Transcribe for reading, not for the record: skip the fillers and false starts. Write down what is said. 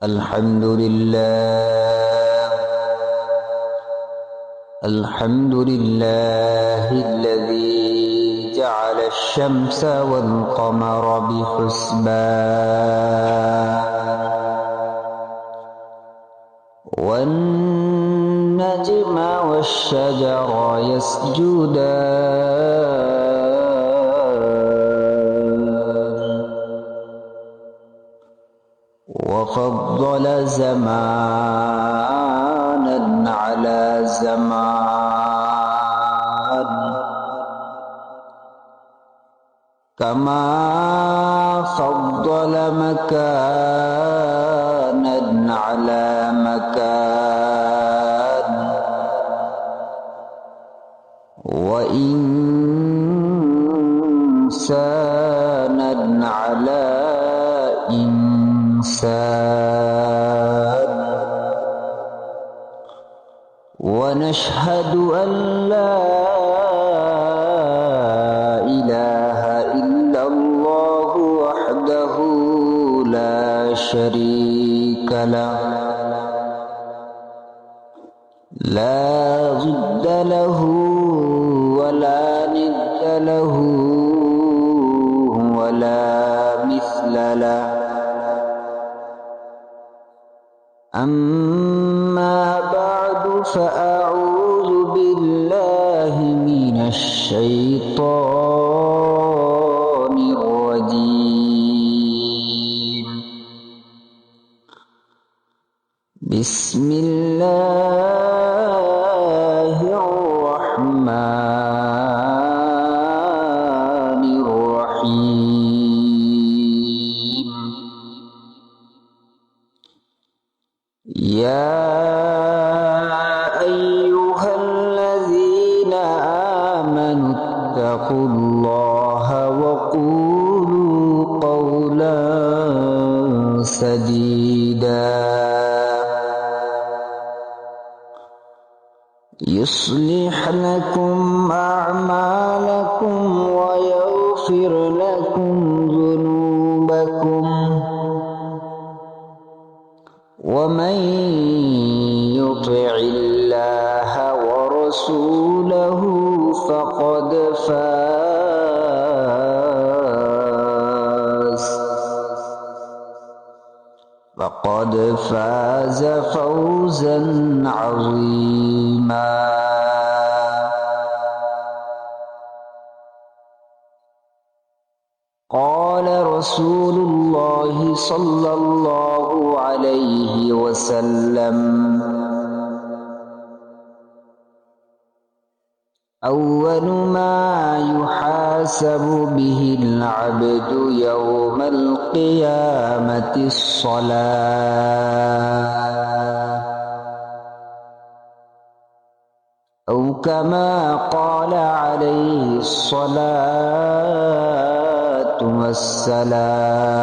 الحمد لله الذي جعل الشمس والقمر بحسبان والنجم والشجر يسجدان وفضل زمانا على زمان كما فضل مكانا على مكان وإنسانا على إنسان ونشهد أن لا إله إلا الله وحده لا شريك له لا ضد له ولا ند له ولا مثل له أما بعد فأعوذ بالله من الشيطان الرجيم بسم الله الرحمن الرحيم يا أيها الذين آمنوا اتقوا الله وقولوا قولا سديدا يصلح لكم أعمالكم ويغفر لكم ذنوبكم ومن يطع الله ورسوله فقد فاز فوزا عظيما قال رسول الله صلى الله عليه وسلم أول ما يحاسب به العبد يوم القيامة الصلاة أو كما قال عليه الصلاة والسلام